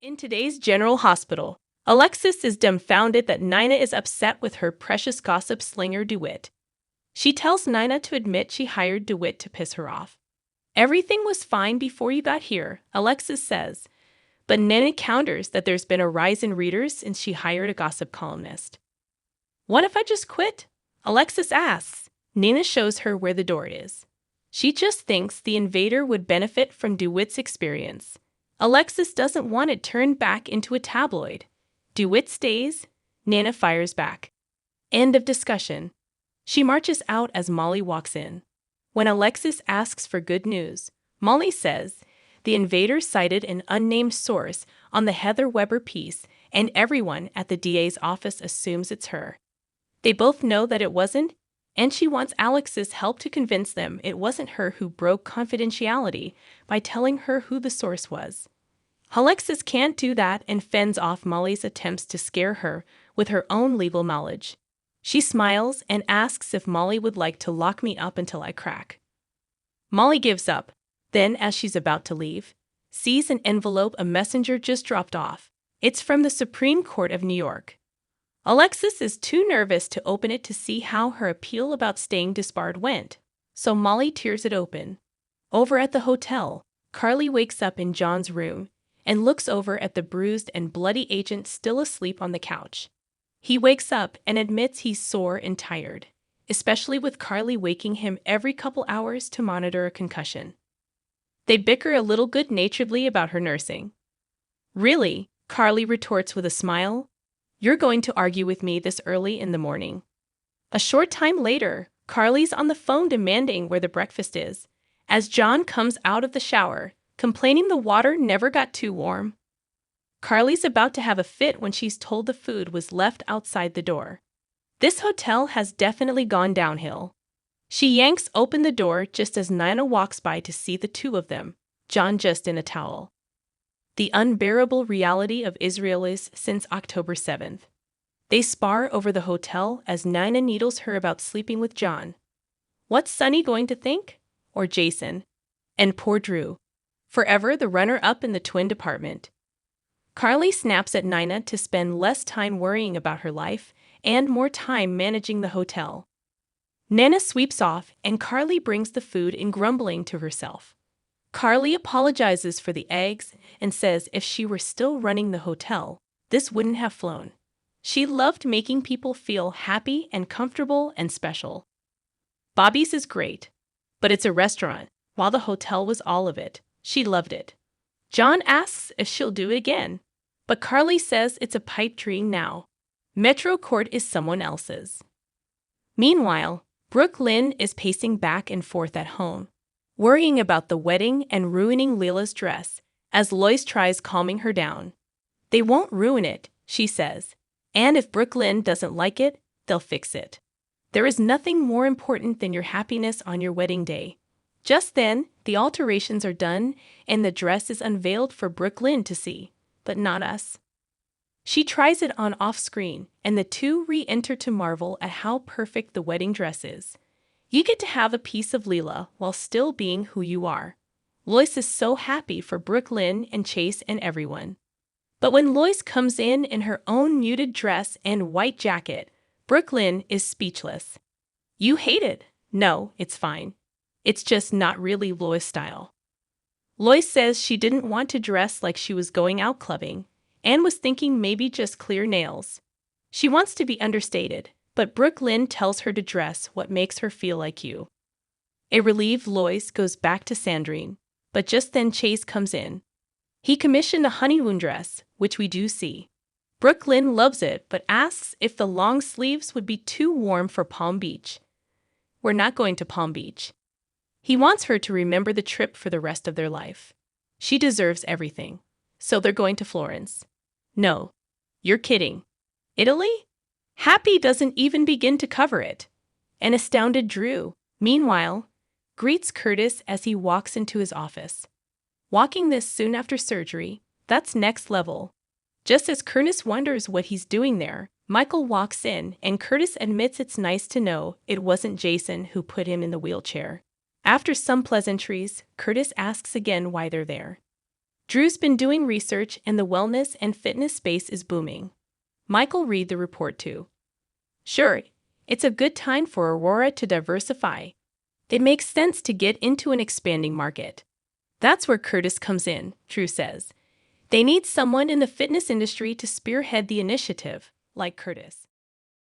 In today's General Hospital, Alexis is dumbfounded that Nina is upset with her precious gossip slinger DeWitt. She tells Nina to admit she hired DeWitt to piss her off. Everything was fine before you got here, Alexis says, but Nina counters that there's been a rise in readers since she hired a gossip columnist. What if I just quit? Alexis asks. Nina shows her where the door is. She just thinks the invader would benefit from DeWitt's experience. Alexis doesn't want it turned back into a tabloid. DeWitt stays. Nina fires back. End of discussion. She marches out as Molly walks in. When Alexis asks for good news, Molly says the invader cited an unnamed source on the Heather Weber piece, and everyone at the DA's office assumes it's her. They both know that it wasn't, and she wants Alexis' help to convince them it wasn't her who broke confidentiality by telling her who the source was. Alexis can't do that and fends off Molly's attempts to scare her with her own legal knowledge. She smiles and asks if Molly would like to lock me up until I crack. Molly gives up, then as she's about to leave, sees an envelope a messenger just dropped off. It's from the Supreme Court of New York. Alexis is too nervous to open it to see how her appeal about staying disbarred went, so Molly tears it open. Over at the hotel, Carly wakes up in John's room and looks over at the bruised and bloody agent still asleep on the couch. He wakes up and admits he's sore and tired, especially with Carly waking him every couple hours to monitor a concussion. They bicker a little good-naturedly about her nursing. Really, Carly retorts with a smile, you're going to argue with me this early in the morning. A short time later, Carly's on the phone demanding where the breakfast is, as John comes out of the shower, complaining the water never got too warm. Carly's about to have a fit when she's told the food was left outside the door. This hotel has definitely gone downhill. She yanks open the door just as Nina walks by to see the two of them, John just in a towel. The unbearable reality of Israel is since October 7th. They spar over the hotel as Nina needles her about sleeping with John. What's Sonny going to think? Or Jason? And poor Drew, forever the runner-up in the twin department. Carly snaps at Nina to spend less time worrying about her life and more time managing the hotel. Nina sweeps off and Carly brings the food in grumbling to herself. Carly apologizes for the eggs and says if she were still running the hotel, this wouldn't have flown. She loved making people feel happy and comfortable and special. Bobby's is great, but it's a restaurant, while the hotel was all of it. She loved it. John asks if she'll do it again, but Carly says it's a pipe dream now. Metro Court is someone else's. Meanwhile, Brooke Lynn is pacing back and forth at home, worrying about the wedding and ruining Lila's dress, as Lois tries calming her down. They won't ruin it, she says, and if Brooke Lynn doesn't like it, they'll fix it. There is nothing more important than your happiness on your wedding day. Just then, the alterations are done, and the dress is unveiled for Brooke Lynn to see, but not us. She tries it on off-screen, and the two re-enter to marvel at how perfect the wedding dress is. You get to have a piece of Lila while still being who you are. Lois is so happy for Brooke Lynn and Chase and everyone. But when Lois comes in her own muted dress and white jacket, Brooke Lynn is speechless. You hate it. No, it's fine. It's just not really Lois style. Lois says she didn't want to dress like she was going out clubbing, and was thinking maybe just clear nails. She wants to be understated, but Brooke Lynn tells her to dress what makes her feel like you. A relieved Lois goes back to Sandrine, but just then Chase comes in. He commissioned a honeymoon dress, which we do see. Brooke Lynn loves it, but asks if the long sleeves would be too warm for Palm Beach. We're not going to Palm Beach. He wants her to remember the trip for the rest of their life. She deserves everything. So they're going to Florence. No, you're kidding. Italy? Happy doesn't even begin to cover it. An astounded Drew, meanwhile, greets Curtis as he walks into his office. Walking this soon after surgery, that's next level. Just as Curtis wonders what he's doing there, Michael walks in and Curtis admits it's nice to know it wasn't Jason who put him in the wheelchair. After some pleasantries, Curtis asks again why they're there. Drew's been doing research and the wellness and fitness space is booming. Michael read the report too. Sure, it's a good time for Aurora to diversify. It makes sense to get into an expanding market. That's where Curtis comes in, Drew says. They need someone in the fitness industry to spearhead the initiative, like Curtis.